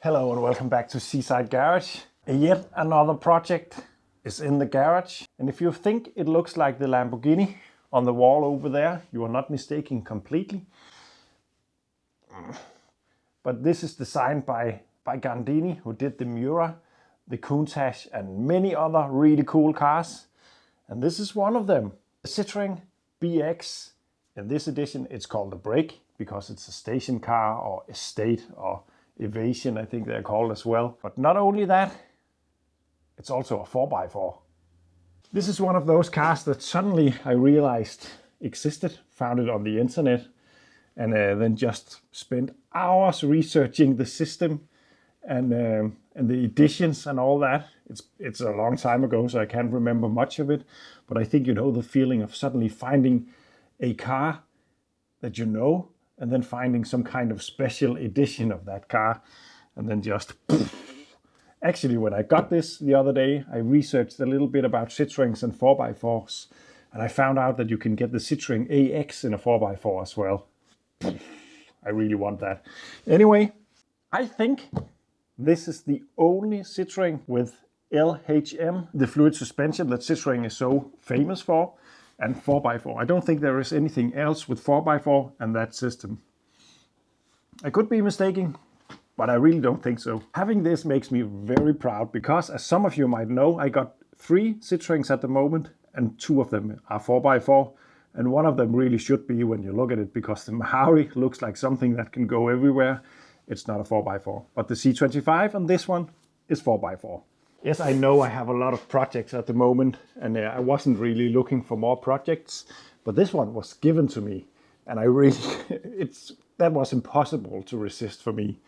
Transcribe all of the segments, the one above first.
Hello and welcome back to Seaside Garage. Yet another project is in the garage. And if you think it looks like the Lamborghini on the wall over there, you are not mistaken completely. But this is designed by Gandini, who did the Miura, the Countach and many other really cool cars. And this is one of them, the Citroen BX. In this edition it's called the Break because it's a station car or estate or Evasion, I think they're called as well. But not only that, it's also a 4x4. This is one of those cars that suddenly I realized existed, found it on the internet, and then just spent hours researching the system and the editions and all that. It's a long time ago, so I can't remember much of it. But I think you know the feeling of suddenly finding a car that you know, and then finding some kind of special edition of that car, and then just Actually, when I got this the other day, I researched a little bit about Citroens and 4x4s, and I found out that you can get the Citroen AX in a 4x4 as well. I really want that. Anyway, I think this is the only Citroen with LHM, the fluid suspension that Citroen is so famous for, and 4x4. I don't think there is anything else with 4x4 and that system. I could be mistaken, but I really don't think so. Having this makes me very proud because, as some of you might know, I got 3 Citroens at the moment and 2 of them are 4x4. And one of them really should be when you look at it, because the Mahari looks like something that can go everywhere. It's not a 4x4, but the C25 and this one is 4x4. Yes, I know I have a lot of projects at the moment, and I wasn't really looking for more projects, but this one was given to me, and I really, that was impossible to resist for me.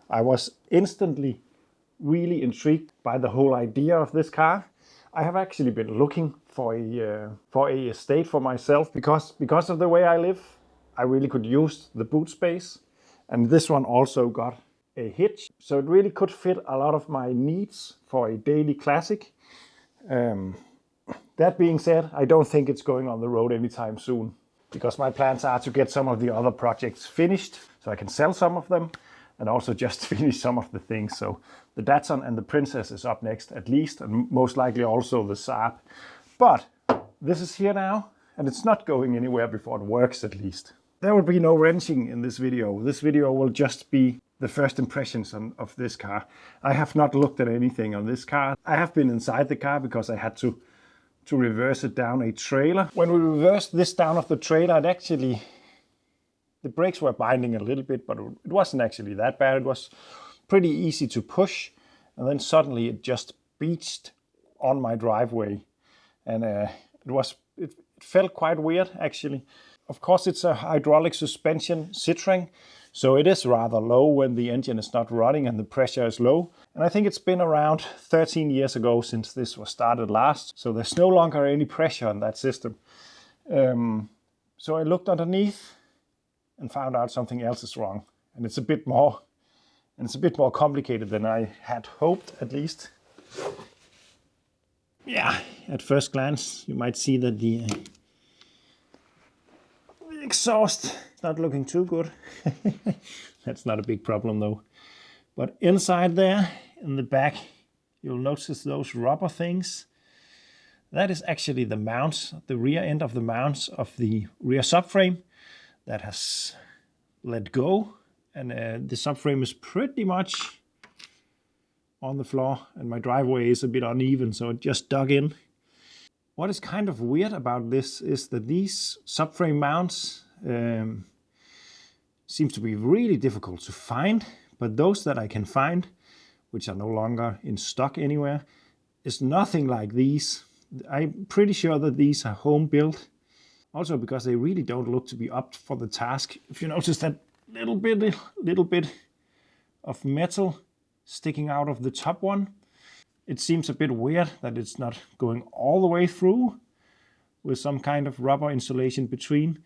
I was instantly really intrigued by the whole idea of this car. I have actually been looking for a estate for myself because of the way I live. I really could use the boot space, and this one also got a hitch, so it really could fit a lot of my needs for a daily classic. That being said, I don't think it's going on the road anytime soon, because my plans are to get some of the other projects finished so I can sell some of them and also just finish some of the things. So the Datsun and the Princess is up next at least, and most likely also the Saab. But this is here now, and it's not going anywhere before it works at least. There will be no wrenching in this video. This video will just be the first impressions of this car. I have not looked at anything on this car. I have been inside the car because I had to reverse it down a trailer. When we reversed this down of the trailer, the brakes were binding a little bit, but it wasn't actually that bad. It was pretty easy to push, and then suddenly it just beached on my driveway, and it felt quite weird actually. Of course, it's a hydraulic suspension Citroen, so it is rather low when the engine is not running and the pressure is low. And I think it's been around 13 years ago since this was started last, so there's no longer any pressure on that system. So I looked underneath and found out something else is wrong, and it's a bit more complicated than I had hoped, at least. Yeah, at first glance you might see that the exhaust is not looking too good. That's not a big problem though. But inside there, in the back, you'll notice those rubber things. That is actually the mounts, the rear end of the mounts of the rear subframe that has let go, and the subframe is pretty much on the floor, and my driveway is a bit uneven, so it just dug in. What is kind of weird about this is that these subframe mounts seems to be really difficult to find, but those that I can find, which are no longer in stock anywhere, is nothing like these. I'm pretty sure that these are home built. Also because they really don't look to be up for the task. If you notice that little bit of metal sticking out of the top one, it seems a bit weird that it's not going all the way through with some kind of rubber insulation between.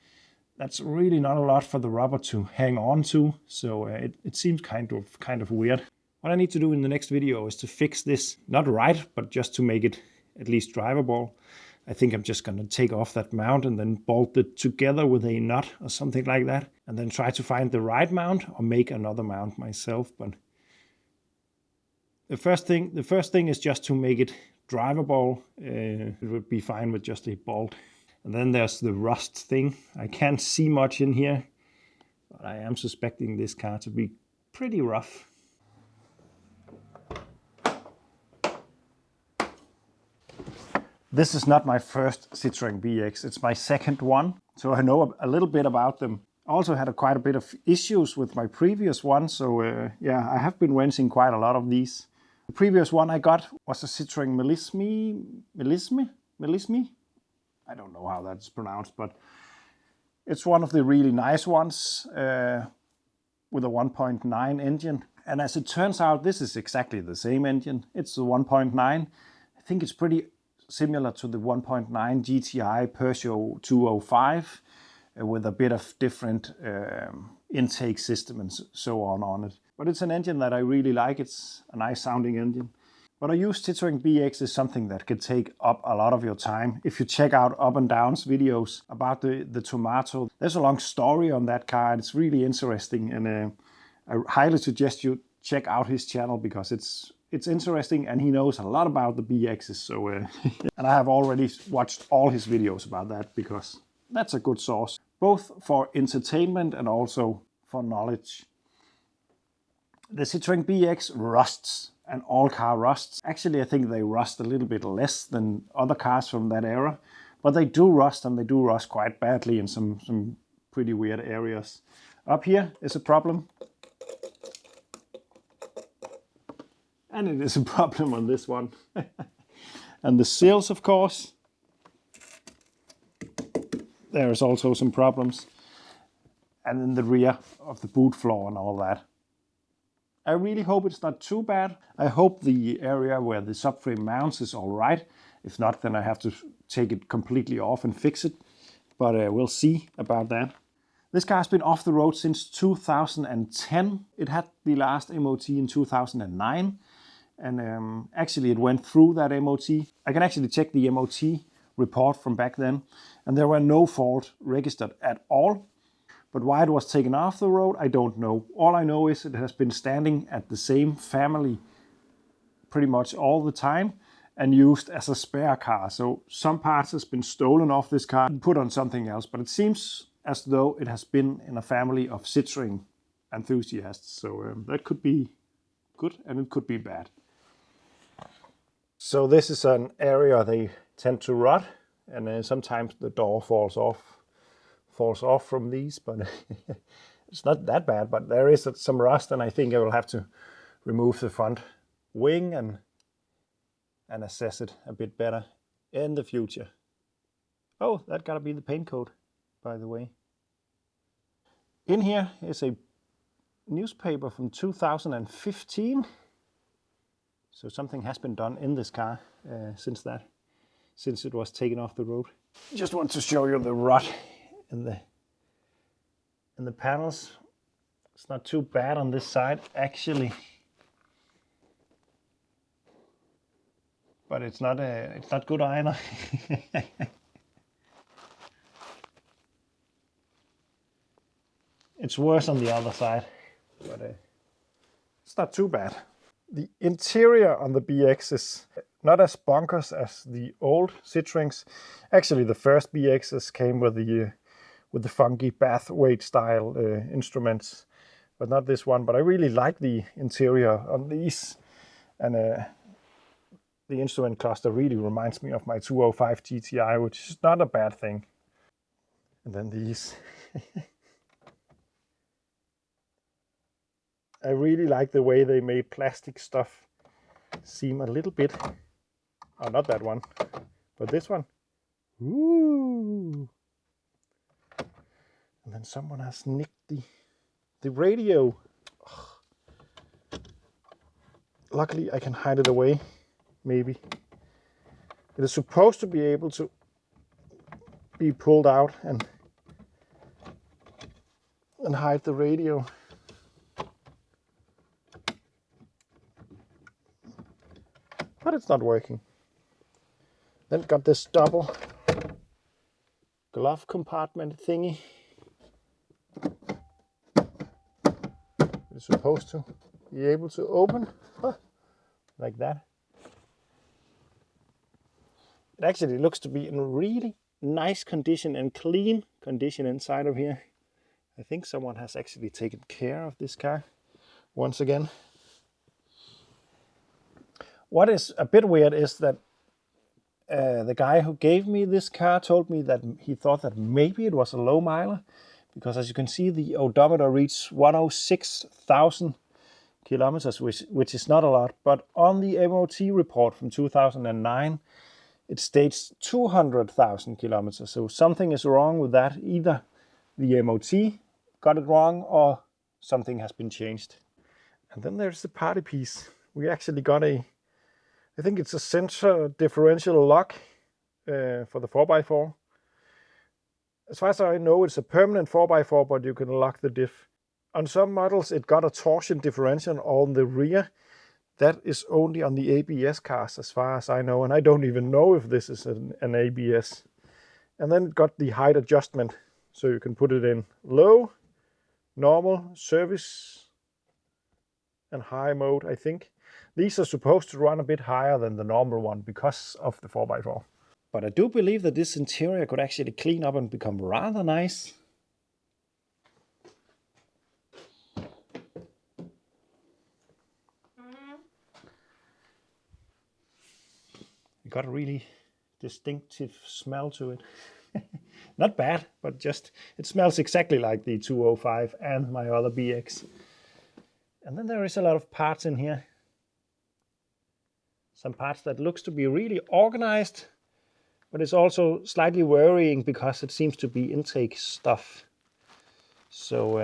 That's really not a lot for the rubber to hang on to, so it seems kind of weird. What I need to do in the next video is to fix this, not right, but just to make it at least drivable. I think I'm just going to take off that mount and then bolt it together with a nut or something like that, and then try to find the right mount or make another mount myself. But The first thing is just to make it drivable. It would be fine with just a bolt. And then there's the rust thing. I can't see much in here, but I am suspecting this car to be pretty rough. This is not my first Citroen BX, it's my second one, so I know a little bit about them. I also had quite a bit of issues with my previous one, so yeah, I have been renting quite a lot of these. The previous one I got was a Citroen Melismi? I don't know how that's pronounced, but it's one of the really nice ones with a 1.9 engine. And as it turns out, this is exactly the same engine. It's the 1.9. I think it's pretty similar to the 1.9 GTI Peugeot 205 with a bit of different intake system and so on it. But it's an engine that I really like. It's a nice sounding engine. But I use Citroen BX is something that can take up a lot of your time. If you check out Up and Down's videos about the Tomato, there's a long story on that car. It's really interesting, and I highly suggest you check out his channel because it's interesting, and he knows a lot about the BXs. So, and I have already watched all his videos about that because that's a good source, both for entertainment and also for knowledge. The Citroen BX rusts, and all car rusts. Actually, I think they rust a little bit less than other cars from that era, but they do rust, and they do rust quite badly in some pretty weird areas. Up here is a problem, and it is a problem on this one. And the seals, of course, there's also some problems, and in the rear of the boot floor and all that. I really hope it's not too bad. I hope the area where the subframe mounts is all right. If not, then I have to take it completely off and fix it. But we'll see about that. This car has been off the road since 2010. It had the last MOT in 2009. And actually it went through that MOT. I can actually check the MOT report from back then. And there were no fault registered at all. But why it was taken off the road, I don't know. All I know is it has been standing at the same family pretty much all the time and used as a spare car. So some parts has been stolen off this car and put on something else. But it seems as though it has been in a family of Citroen enthusiasts. So that could be good and it could be bad. So this is an area they tend to rot, and sometimes the door falls off from these, but it's not that bad. But there is some rust, and I think I will have to remove the front wing and assess it a bit better in the future. Oh, that gotta be the paint coat, by the way. In here is a newspaper from 2015. So something has been done in this car since it was taken off the road. Just want to show you the rot in the panels. It's not too bad on this side actually, but it's not good either. It's worse on the other side, but it's not too bad. The interior on the BX is not as bonkers as the old Citroens. Actually, the first BXs came with the funky bath weight style instruments, but not this one. But I really like the interior on these, and the instrument cluster really reminds me of my 205 GTI, which is not a bad thing. And then these. I really like the way they made plastic stuff seem a little bit, oh, not that one, but this one. Ooh. And then someone has nicked the radio. Ugh. Luckily I can hide it away, maybe. It is supposed to be able to be pulled out and hide the radio. But it's not working. Then got this double glove compartment thingy. It's supposed to be able to open. like that. It actually looks to be in really nice condition and clean condition inside of here. I think someone has actually taken care of this car once again. What is a bit weird is that the guy who gave me this car told me that he thought that maybe it was a low miler, because as you can see, the odometer reached 106,000 kilometers, which is not a lot. But on the MOT report from 2009, it states 200,000 kilometers. So something is wrong with that. Either the MOT got it wrong or something has been changed. And then there's the party piece. We actually got I think it's a center differential lock for the 4x4. As far as I know, it's a permanent 4x4, but you can lock the diff. On some models, it got a torsion differential on the rear. That is only on the ABS cars, as far as I know, and I don't even know if this is an ABS. And then it got the height adjustment, so you can put it in low, normal, service, and high mode, I think. These are supposed to run a bit higher than the normal one because of the 4x4. But I do believe that this interior could actually clean up and become rather nice. It got a really distinctive smell to it. Not bad, but just it smells exactly like the 205 and my other BX. And then there is a lot of parts in here. Some parts that looks to be really organized, but it's also slightly worrying because it seems to be intake stuff. So,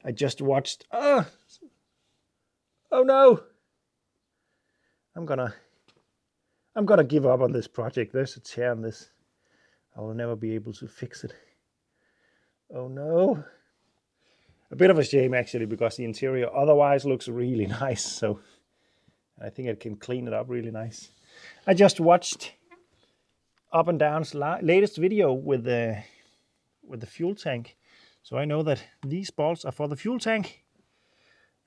I just watched, oh no! I'm gonna give up on this project. There's a tear in this. I will never be able to fix it. Oh no. A bit of a shame actually, because the interior otherwise looks really nice. So I think it can clean it up really nice. I just watched Up and Down's latest video with the fuel tank. So I know that these bolts are for the fuel tank,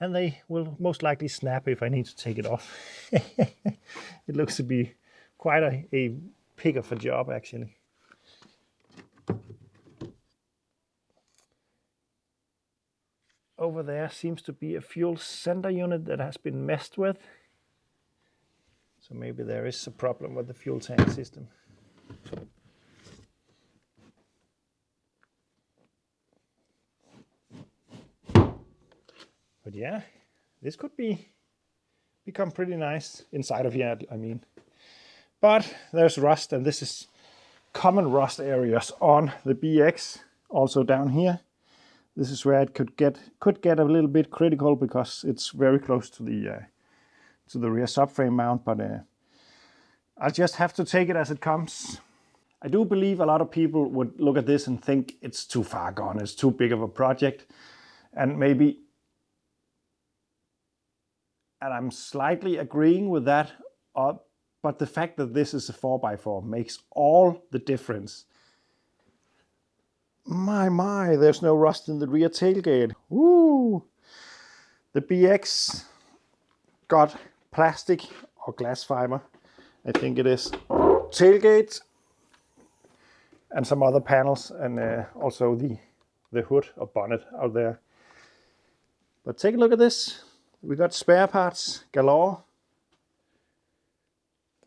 and they will most likely snap if I need to take it off. It looks to be quite a pig of a job actually. Over there seems to be a fuel center unit that has been messed with. So maybe there is a problem with the fuel tank system. But yeah, this could become pretty nice inside of here, I mean. But there's rust, and this is common rust areas on the BX, also down here. This is where it could get a little bit critical because it's very close to the rear subframe mount, but I'll just have to take it as it comes. I do believe a lot of people would look at this and think it's too far gone, it's too big of a project, and I'm slightly agreeing with that, but the fact that this is a 4x4 makes all the difference. My, there's no rust in the rear tailgate. Woo! The BX got plastic or glass fiber, I think it is, tailgate and some other panels, and also the hood or bonnet out there. But take a look at this. We got spare parts galore.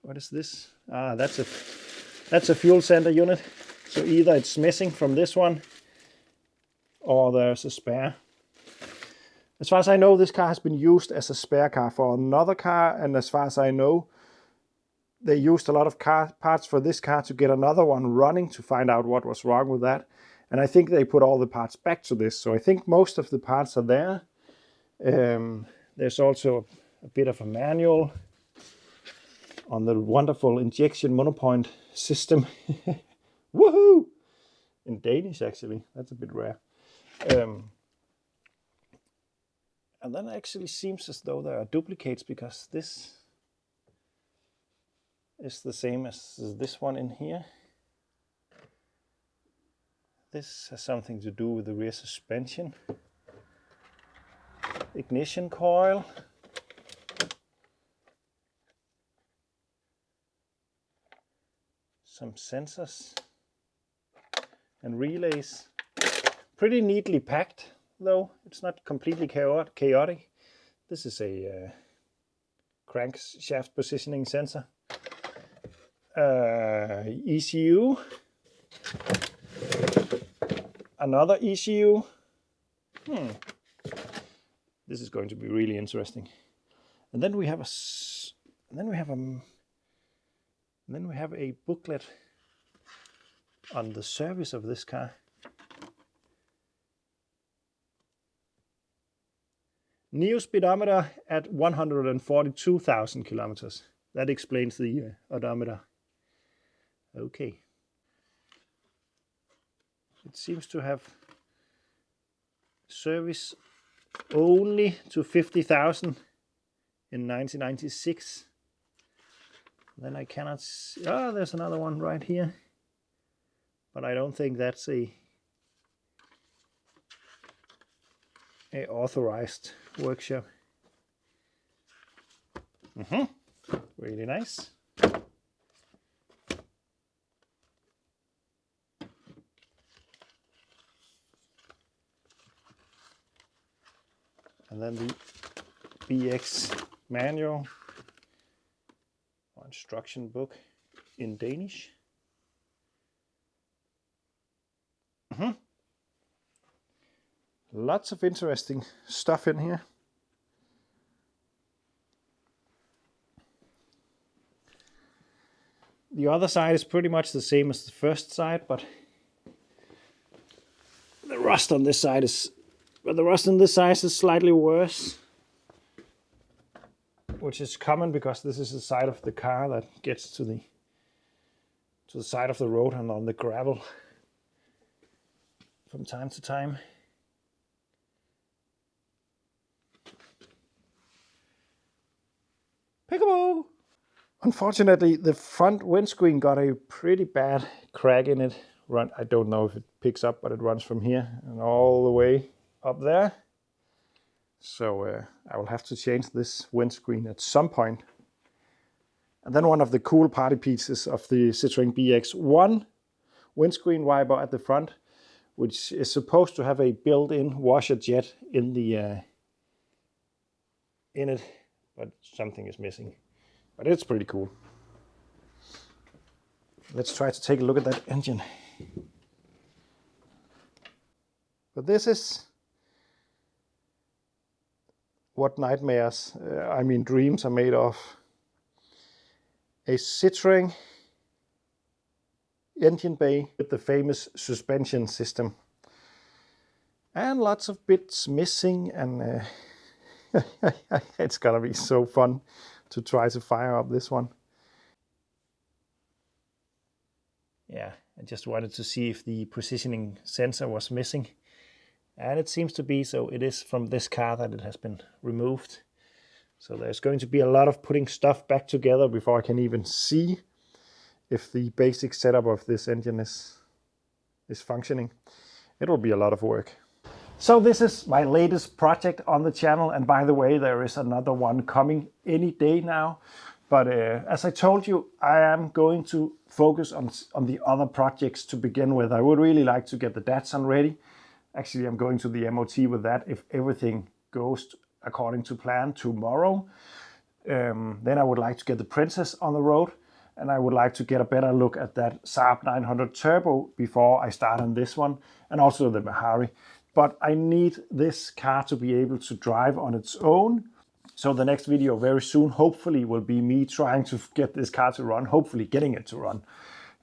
What is this? That's a fuel center unit. So either it's missing from this one, or there's a spare. As far as I know, this car has been used as a spare car for another car, and as far as I know, they used a lot of parts for this car to get another one running to find out what was wrong with that. And I think they put all the parts back to this. So I think most of the parts are there. There's also a bit of a manual on the wonderful injection monopoint system. Woohoo! In Danish, actually. That's a bit rare. And then it actually seems as though there are duplicates, because this is the same as this one in here. This has something to do with the rear suspension. Ignition coil. Some sensors and relays. Pretty neatly packed, though. It's not completely chaotic. This is a crankshaft positioning sensor. ECU. Another ECU. This is going to be really interesting. And then we have a booklet on the service of this car. Neo speedometer at 142,000 kilometers. That explains the odometer. Okay. It seems to have service only to 50,000 in 1996. Then I cannot see. Oh, there's another one right here. But I don't think that's a authorized workshop. Really nice. And then the BX manual or instruction book in Danish. Lots of interesting stuff in here. The other side is pretty much the same as the first side, but the rust on this side is slightly worse, which is common because this is the side of the car that gets to the side of the road and on the gravel from time to time. Peekaboo! Unfortunately, the front windscreen got a pretty bad crack in it. I don't know if it picks up, but it runs from here and all the way up there. So I will have to change this windscreen at some point. And then one of the cool party pieces of the Citroen BX, one windscreen wiper at the front, which is supposed to have a built-in washer jet in it, but something is missing. But it's pretty cool. Let's try to take a look at that engine. But this is what nightmares, dreams are made of. A Citroen engine bay with the famous suspension system. And lots of bits missing, and it's gonna be so fun to try to fire up this one. Yeah, I just wanted to see if the positioning sensor was missing. And it seems to be, so it is from this car that it has been removed. So there's going to be a lot of putting stuff back together before I can even see if the basic setup of this engine is functioning. It will be a lot of work. So this is my latest project on the channel, and by the way, there is another one coming any day now. But as I told you, I am going to focus on the other projects to begin with. I would really like to get the Datsun ready. Actually, I'm going to the MOT with that if everything goes according to plan tomorrow. Then I would like to get the Princess on the road, and I would like to get a better look at that Saab 900 Turbo before I start on this one, and also the Mahari. But I need this car to be able to drive on its own. So the next video very soon, hopefully, will be me trying to get this car to run, hopefully getting it to run,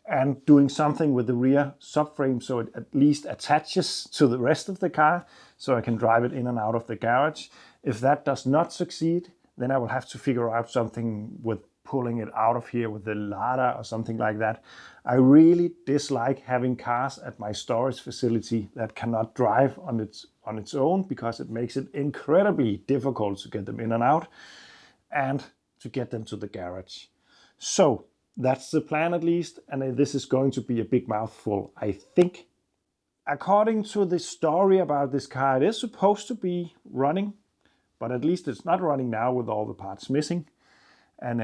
and doing something with the rear subframe so it at least attaches to the rest of the car so I can drive it in and out of the garage. If that does not succeed, then I will have to figure out something with pulling it out of here with the Lada or something like that. I really dislike having cars at my storage facility that cannot drive on its own, because it makes it incredibly difficult to get them in and out and to get them to the garage. So that's the plan, at least, and this is going to be a big mouthful, I think. according to the story about this car, it is supposed to be running, but at least it's not running now with all the parts missing. And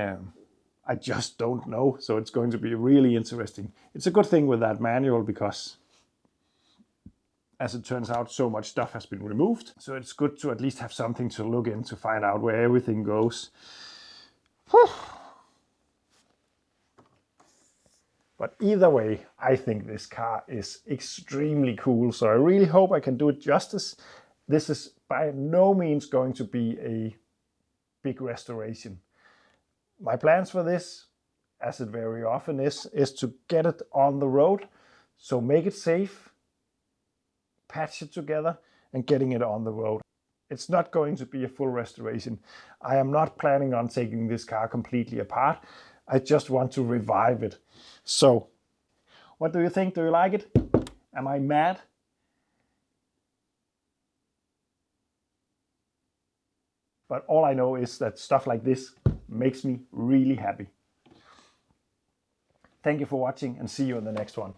I just don't know, so it's going to be really interesting. It's a good thing with that manual because, as it turns out, so much stuff has been removed. So it's good to at least have something to look in to find out where everything goes. Whew. But either way, I think this car is extremely cool. So I really hope I can do it justice. This is by no means going to be a big restoration. My plans for this, as it very often is to get it on the road. So make it safe, patch it together, and getting it on the road. It's not going to be a full restoration. I am not planning on taking this car completely apart. I just want to revive it. So, what do you think? Do you like it? Am I mad? But all I know is that stuff like this makes me really happy. Thank you for watching and see you in the next one.